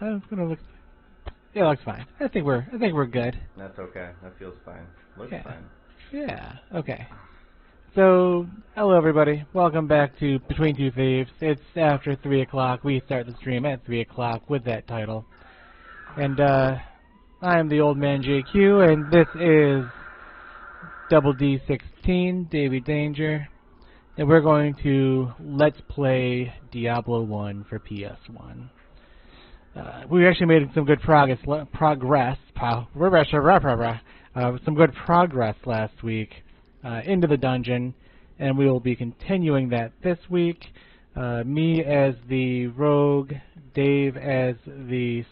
I'm gonna look. Yeah, it looks fine. I think we're good. That's okay. That feels fine. Looks fine. Yeah. Okay. So, hello everybody. Welcome back to Between Two Thieves. It's after 3 o'clock. We start the stream at 3 o'clock with that title. And I am the OldManJQ, and this is Double D16, Davy Danger. And we're going to Let's Play Diablo 1 for PS1. We actually made some good progress last week into the dungeon, and we will be continuing that this week. Me as the rogue, Dave as the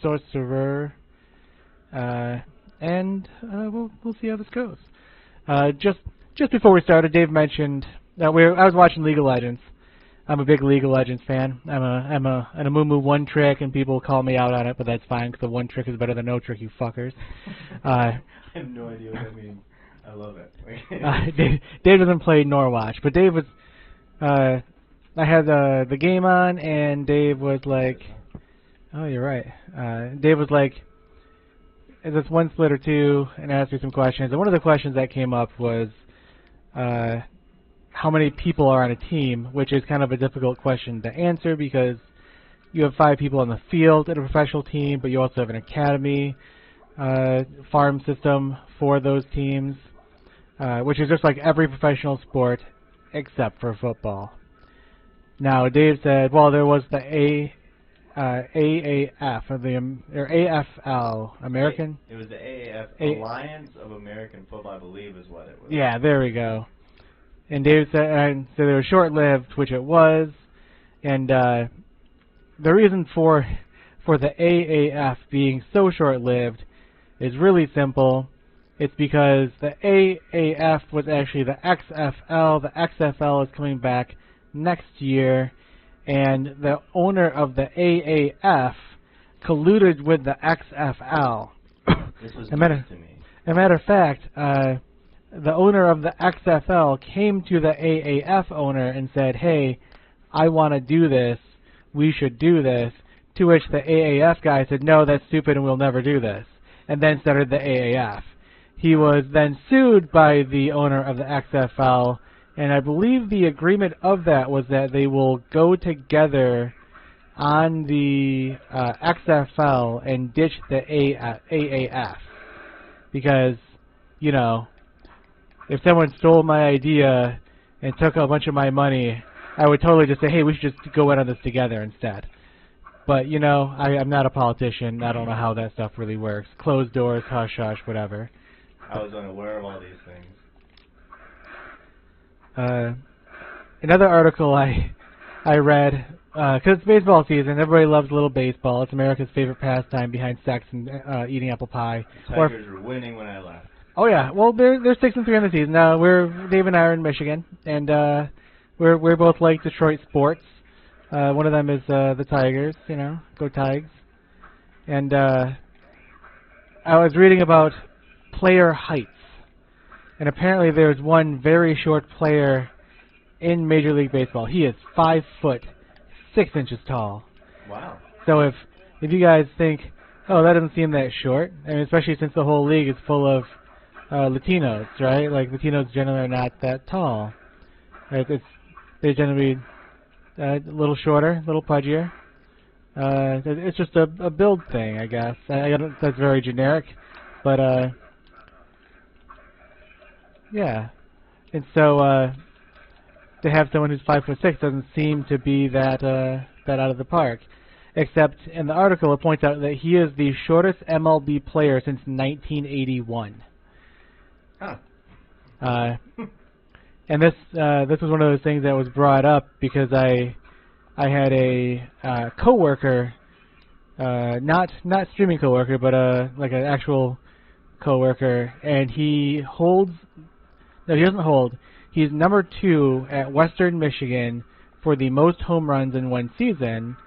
sorcerer, and we'll see how this goes. Just before we started, Dave mentioned that I was watching League of Legends. I'm a big League of Legends fan. I'm a Moo one trick, and people call me out on it, but that's fine because the one trick is better than no trick, you fuckers. I have no idea what that means. I love it. Dave doesn't play nor watch, but Dave was. I had the game on, and Dave was like, "Oh, you're right." Dave was like, "Is this one split or two?" and asked me some questions. And one of the questions that came up was, how many people are on a team, which is kind of a difficult question to answer because you have 5 people on the field in a professional team, but you also have an academy farm system for those teams, which is just like every professional sport except for football. Now, Dave said, well, there was the AAF, or AFL, American? It was the AAF, Alliance of American Football, I believe is what it was. Yeah, there we go. And Dave said, so they were short-lived, which it was, and the reason for the AAF being so short-lived is really simple. It's because the AAF was actually the XFL. The XFL is coming back next year, and the owner of the AAF colluded with the XFL. This was news to me. As a matter of fact, the owner of the XFL came to the AAF owner and said, hey, I want to do this. We should do this. To which the AAF guy said, no, that's stupid and we'll never do this. And then started the AAF. He was then sued by the owner of the XFL, and I believe the agreement of that was that they will go together on the XFL and ditch the AAF. Because, you know, if someone stole my idea and took a bunch of my money, I would totally just say, hey, we should just go in on this together instead. But, you know, I'm not a politician. I don't know how that stuff really works. Closed doors, hush-hush, whatever. I was unaware of all these things. Another article I read, because it's baseball season, everybody loves a little baseball. It's America's favorite pastime behind sex and eating apple pie. The Tigers were winning when I left. Oh yeah, well they're 6-3 in the season now. Dave and I are in Michigan, and we're both like Detroit sports. One of them is the Tigers, you know, go Tigers. And I was reading about player heights, and apparently there's one very short player in Major League Baseball. He is 5 foot 6 inches tall. Wow. So if you guys think, oh, that doesn't seem that short, I mean, especially since the whole league is full of Latinos, right? Like, Latinos generally are not that tall. Right? They generally a little shorter, a little pudgier. It's just a build thing, I guess. That's very generic, but yeah. And so to have someone who's 5'6" doesn't seem to be that out of the park. Except in the article, it points out that he is the shortest MLB player since 1981. Huh. And this was one of those things that was brought up because I had a coworker, not streaming coworker, but like an actual coworker, and he doesn't hold. He's number 2 at Western Michigan for the most home runs in one season.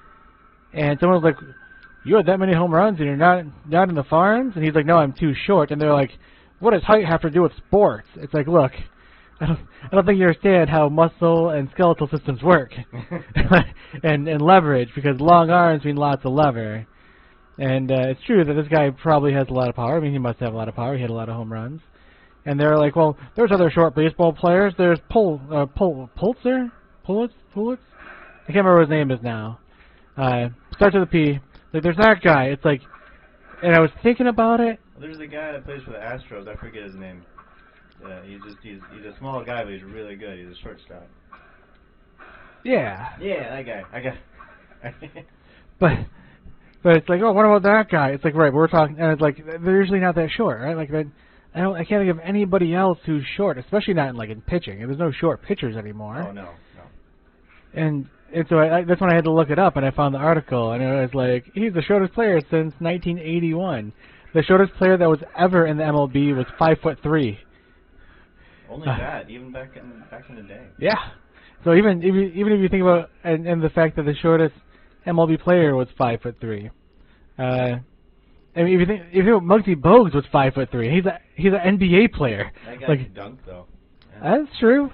And someone was like, "You had that many home runs and you're not in the farms?" And he's like, "No, I'm too short." And they're like, "What does height have to do with sports?" It's like, look, I don't think you understand how muscle and skeletal systems work, and leverage, because long arms mean lots of lever. And it's true that this guy probably has a lot of power. I mean, he must have a lot of power. He hit a lot of home runs. And they're like, well, there's other short baseball players. There's Pulitzer? Pulitz? I can't remember what his name is now. Starts with a P. Like, there's that guy. It's like, and I was thinking about it. Well, there's a guy that plays for the Astros. I forget his name. He's a small guy, but he's really good. He's a shortstop. Yeah. Yeah, that guy. But it's like, oh, what about that guy? It's like, right, we're talking, and it's like, they're usually not that short, right? Like, I can't think of anybody else who's short, especially not in pitching. There's no short pitchers anymore. Oh, no. And so that's when I had to look it up, and I found the article, and it was like, he's the shortest player since 1981. The shortest player that was ever in the MLB was 5'3". Only that, even back in the day. Yeah. So even if you think about and the fact that the shortest MLB player was 5'3". I mean, if you think Muggsy Bogues was 5'3", he's an NBA player. That guy can dunk though. Yeah. That's true.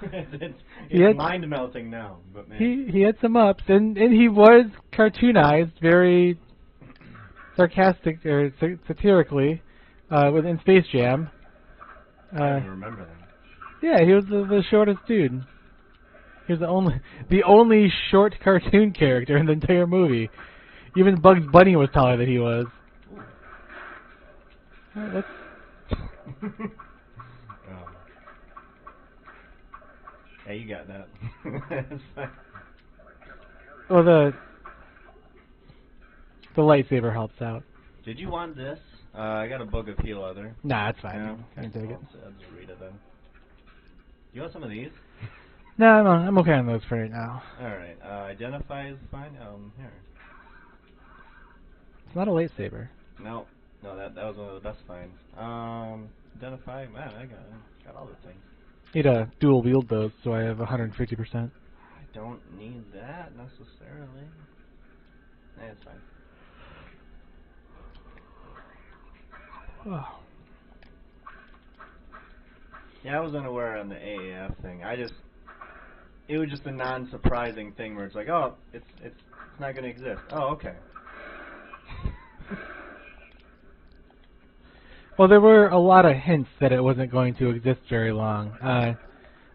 it's mind melting now, but man. He had some ups, and he was cartoonized very sarcastic or satirically within Space Jam. I don't even remember that. Yeah, he was the shortest dude. He was the only short cartoon character in the entire movie. Even Bugs Bunny was taller than he was. Let's Yeah, you got that. well, the lightsaber helps out. Did you want this? I got a book of Peel Leather. Nah, that's fine. Yeah, I can take it. I'll just read it then. You want some of these? No, I'm okay on those for right now. Alright, identify is fine. Here. It's not a lightsaber. No, that was one of the best finds. Identify, man, I got all the things. Need to dual wield those, so I have 150%. I don't need that necessarily. Nah, it's fine. Oh. Yeah, I was unaware on the AAF thing. It was just a non-surprising thing where it's like, oh, it's not going to exist. Oh, okay. Well, there were a lot of hints that it wasn't going to exist very long.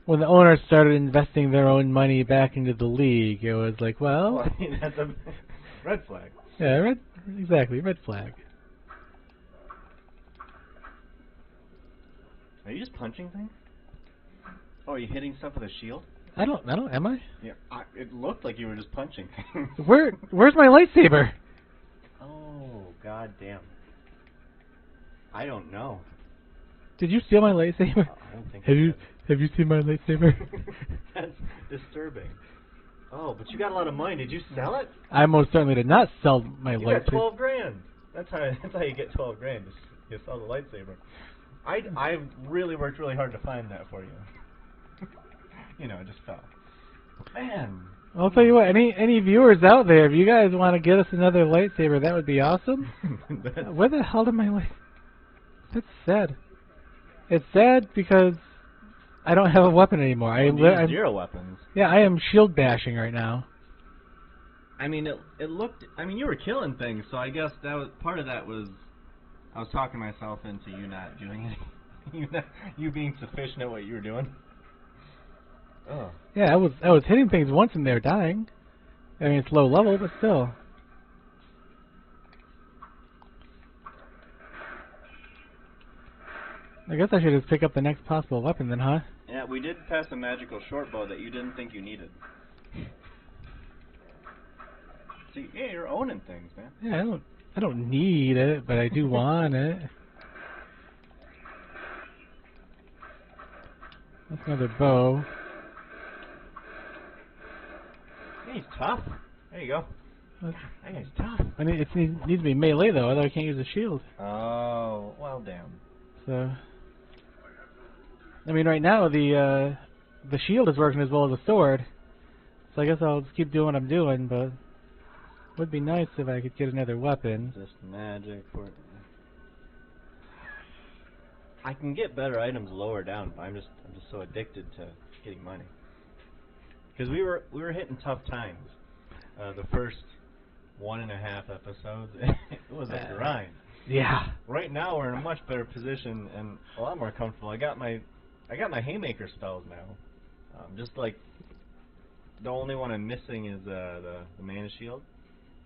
When the owners started investing their own money back into the league, it was like, well... I mean, that's a red flag. Yeah, exactly, red flag. Are you just punching things? Oh, are you hitting stuff with a shield? I don't, am I? Yeah, it looked like you were just punching things. Where's my lightsaber? Oh, god damn. I don't know. Did you steal my lightsaber? I don't think Have you seen my lightsaber? That's disturbing. Oh, but you got a lot of money. Did you sell it? I most certainly did not sell my lightsaber. You got 12 grand. That's how you get 12 grand. You sell the lightsaber. I really worked really hard to find that for you. You know, it just fell. Man. I'll tell you what, any viewers out there, if you guys want to get us another lightsaber, that would be awesome. Where the hell did my lightsaber? That's sad. It's sad because I don't have a weapon anymore. I have zero weapons. Yeah, I am shield bashing right now. I mean, it looked. I mean, you were killing things, so I guess that was part of that was I was talking myself into you not doing it. You being sufficient at what you were doing. Oh. Yeah, I was hitting things once and they're dying. I mean, it's low level, but still. I guess I should just pick up the next possible weapon then, huh? Yeah, we did pass a magical short bow that you didn't think you needed. See, yeah, you're owning things, man. Yeah, I don't need it, but I do want it. That's another bow. Yeah, he's tough. There you go. That guy's tough. I mean, it needs to be melee though, otherwise I can't use a shield. Oh, well, damn. So, I mean, right now the shield is working as well as the sword. So I guess I'll just keep doing what I'm doing, but it would be nice if I could get another weapon. Just magic for it. I can get better items lower down, but I'm just so addicted to getting money. Because we were hitting tough times. The first 1.5 episodes, it was a grind. Yeah. Right now we're in a much better position and a lot more comfortable. I got my haymaker spells now. Just like the only one I'm missing is the mana shield,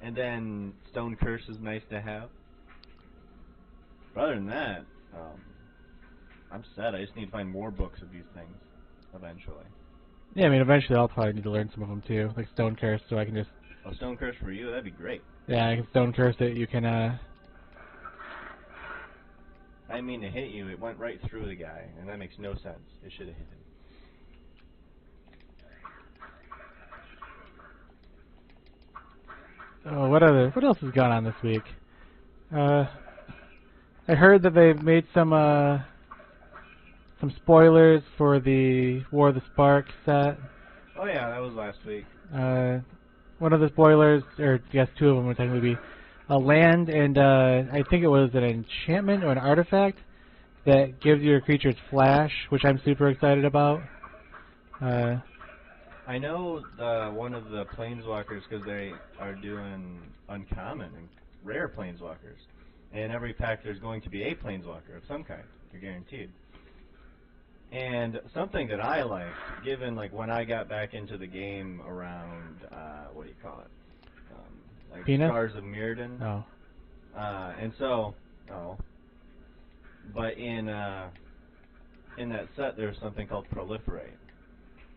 and then stone curse is nice to have. But other than that, I'm set. I just need to find more books of these things eventually. Yeah, I mean, eventually I'll probably need to learn some of them too, like stone curse, so I can just. Oh, stone curse for you? That'd be great. Yeah, I can stone curse it. You can. I didn't mean to hit you. It went right through the guy, and that makes no sense. It should have hit him. Oh, what else has gone on this week? I heard that they've made some spoilers for the War of the Spark set. Oh yeah, that was last week. One of the spoilers, or I guess two of them would technically be a land, and I think it was an enchantment or an artifact that gives your creatures flash, which I'm super excited about. I know one of the planeswalkers, because they are doing uncommon and rare planeswalkers. And in every pack there's going to be a planeswalker of some kind. You're guaranteed. And something that I liked, given like when I got back into the game around, what do you call it? Like Penis? Scars of Mirrodin. Oh. And so, but in that set there's something called Proliferate.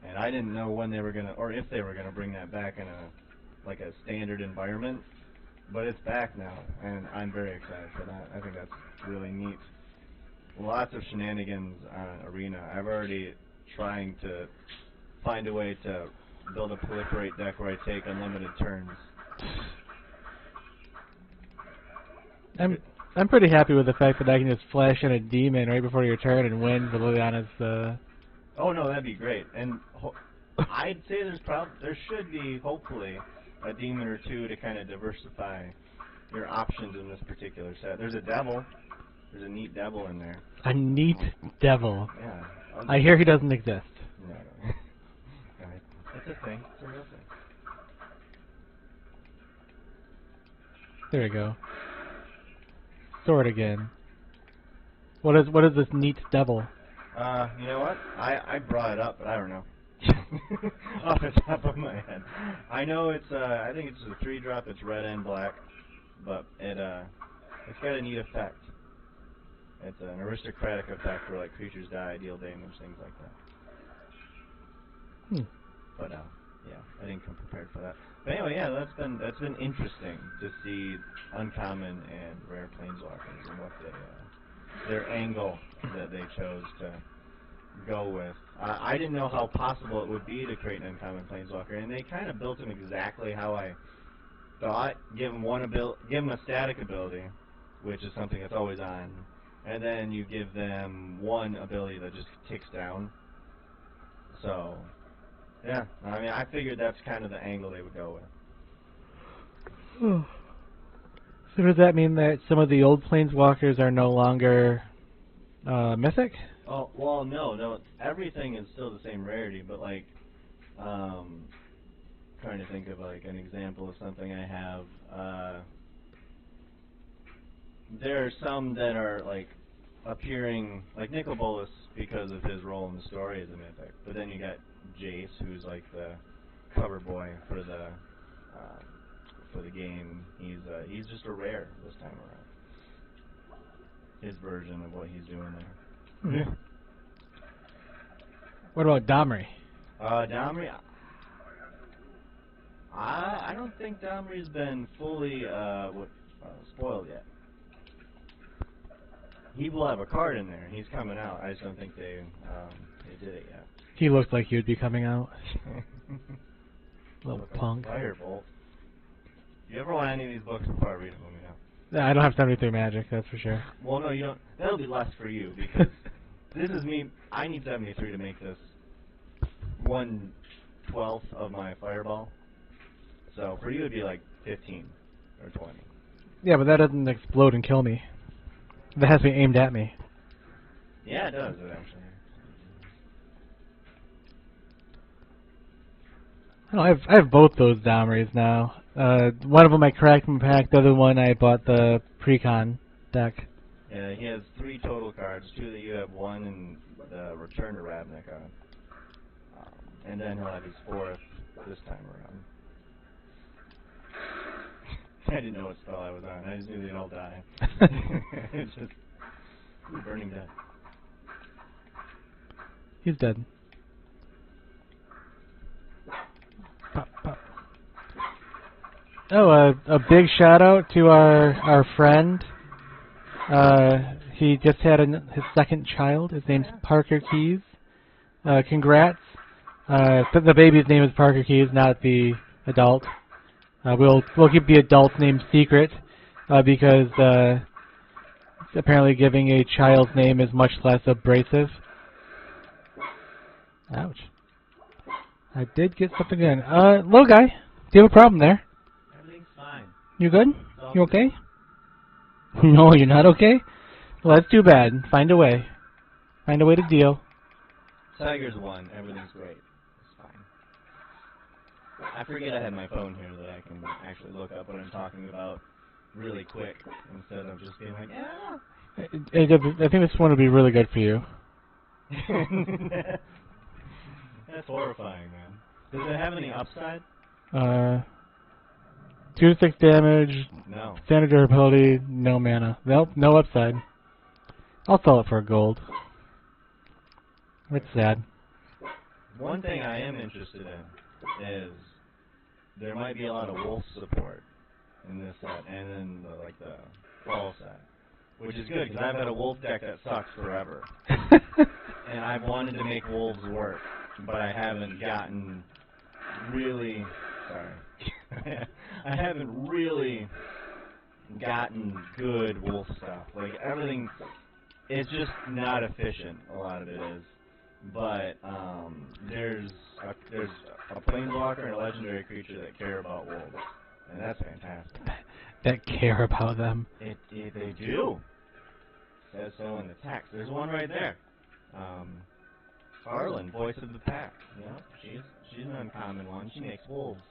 And I didn't know when they were gonna, or if they were gonna bring that back in a standard environment, but it's back now, and I'm very excited for that. I think that's really neat. Lots of shenanigans on Arena. I've already trying to find a way to build a Proliferate deck where I take unlimited turns. I'm pretty happy with the fact that I can just flash in a demon right before your turn and win with Liliana's. Oh no, that'd be great. And I'd say there should be hopefully a demon or two to kind of diversify your options in this particular set. There's a devil. There's a neat devil in there. A neat devil. Yeah. I hear he doesn't exist. No. It's a thing. It's a real thing. There we go. Sword again. What is this neat devil? You know what? I brought it up, but I don't know. Off the top of my head. I know it's I think it's a 3-drop, it's red and black, but it's got a neat effect. It's an aristocratic effect where like creatures die, deal damage, things like that. But yeah, I didn't come prepared for that. But anyway, yeah, that's been interesting to see uncommon and rare planeswalkers and what their angle that they chose to go with. I didn't know how possible it would be to create an uncommon planeswalker, and they kind of built him exactly how I thought. Give him a static ability, which is something that's always on, and then you give them one ability that just ticks down. So, yeah, I mean, I figured that's kind of the angle they would go with. So does that mean that some of the old planeswalkers are no longer mythic? Oh, well, no, everything is still the same rarity, but like, trying to think of like an example of something I have. There are some that are like appearing, like Nicol Bolas, because of his role in the story as a mythic, but then you got Jace, who's like the cover boy for the game. He's just a rare this time around. His version of what he's doing there. What about Domri? Domri, I don't think Domri's been fully spoiled yet. He will have a card in there. He's coming out. I just don't think they did it yet. He looks like he would be coming out. Little punk. Firebolt. If you ever want any of these books before I read them, let me know. I don't have 73 magic, that's for sure. Well, no, you don't. That'll be less for you because this is me. I need 73 to make this 1/12 of my fireball. So for you, it'd be like 15 or 20. Yeah, but that doesn't explode and kill me. That has to be aimed at me. Yeah, it does, it actually. Oh, I have both those Domries now. One of them I cracked from pack. The other one I bought the Precon deck. Yeah, he has 3 total cards. 2 that you have, 1 in the Return to Ravnica on. And then he'll have his 4th this time around. I didn't know what spell I was on. I just knew they'd all die. It's just... Ooh, Burning Dead. He's dead. Pop, pop. Oh, a big shout out to our friend. He just had his 2nd child. His name's Parker Keys. Congrats. The baby's name is Parker Keys, not the adult. We'll keep the adult's name secret because apparently giving a child's name is much less abrasive. Ouch. I did get something in. Little guy, do you have a problem there? Everything's fine. You good? You okay? No, you're not okay? Well, that's too bad. Find a way. Find a way to deal. Tiger's won. Everything's great. It's fine. I forget I have my phone here that I can actually look up what I'm talking about really quick instead of just being like, yeah. I think this one would be really good for you. That's horrifying, man. Does it have any upside? 2 to 6 damage. No. Standard durability. No mana. Nope. No upside. I'll sell it for a gold. It's sad. One thing I am interested in is there might be a lot of wolf support in this set and in the fall set, which is good because I've had a wolf deck that sucks forever, and I've wanted to make wolves work, but I haven't gotten really. Sorry, I haven't really gotten good wolf stuff. Like everything, it's just not efficient. A lot of it is. But there's a planeswalker and a legendary creature that care about wolves, and that's fantastic. That care about them. They do. Says so in the text. There's one right there. Arlen, voice of the pack. Yeah, she's an uncommon one. She makes wolves.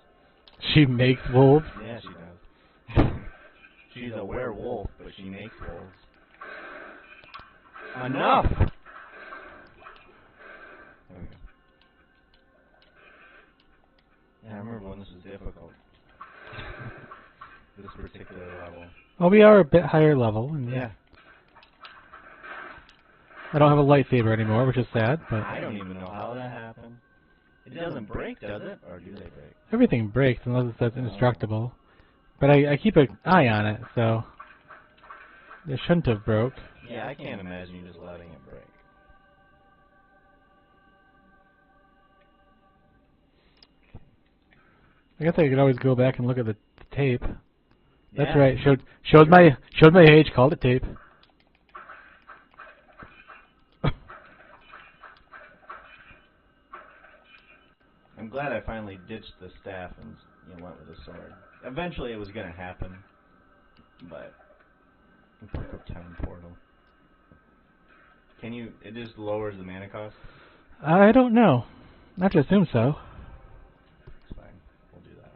She makes wolves? Yeah, she does. She's a werewolf, but she makes wolves. Enough. There we go. Yeah, I remember when this was difficult. This particular level. Well, we are a bit higher level. And yeah. I don't have a lightsaber anymore, which is sad. But I don't even know how that happened. It doesn't break, does it? Or do they break? Everything breaks unless it says indestructible. But I keep an eye on it, so it shouldn't have broke. Yeah, I can't imagine you just letting it break. I guess I could always go back and look at the tape. That's Yeah. right. Showed my age. Called it tape. I'm glad I finally ditched the staff and went with the sword. Eventually, it was gonna happen, but Perfect Town Portal. Can you? It just lowers the mana cost. I don't know. I have to assume so. It's fine. We'll do that.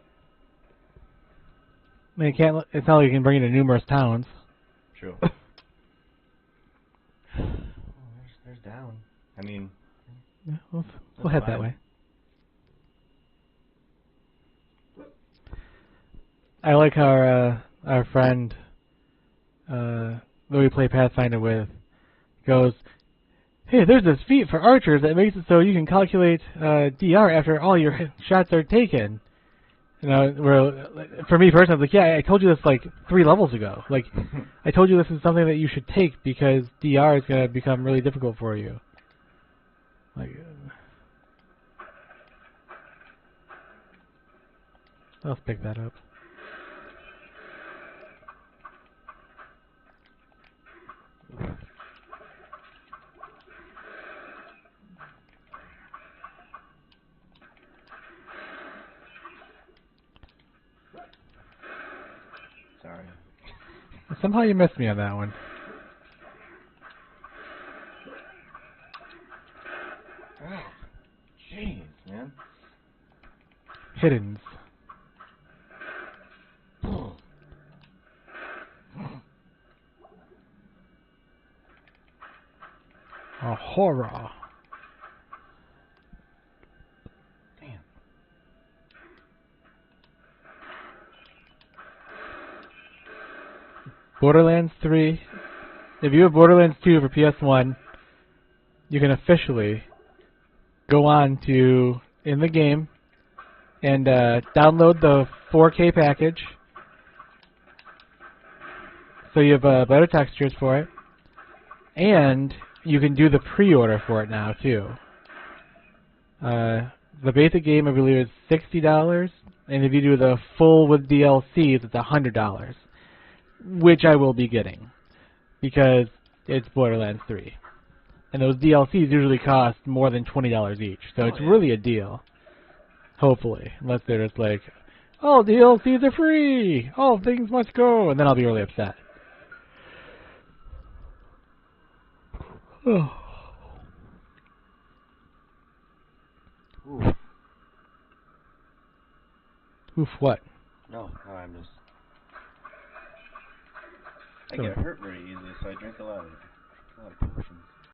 I mean, it's not like you can bring it to numerous towns. True. There's down. I mean, Yeah, we'll head that way. I like our friend that we play Pathfinder with goes, hey, there's this feat for archers that makes it so you can calculate DR after all your shots are taken. You know, for me personally, I was like, yeah, I told you this like 3 levels ago. Like, I told you this is something that you should take because DR is going to become really difficult for you. Like, let's pick that up. sorry. Somehow you missed me on that one. Hiddens. A horror. Damn. Borderlands 3. If you have Borderlands 2 for PS1, you can officially go on to in the game and download the 4K package, so you have better textures for it, and you can do the pre-order for it now too. The basic game, I believe, is $60, and if you do the full with DLCs, it's $100, which I will be getting because it's Borderlands 3. And those DLCs usually cost more than $20 each, so it's really a deal. Hopefully, unless they're just like, oh, DLCs are free! All things must go! And then I'll be really upset. Ooh. Oof, what? No, I'm just... I get hurt very easily, so I drink a lot of potions.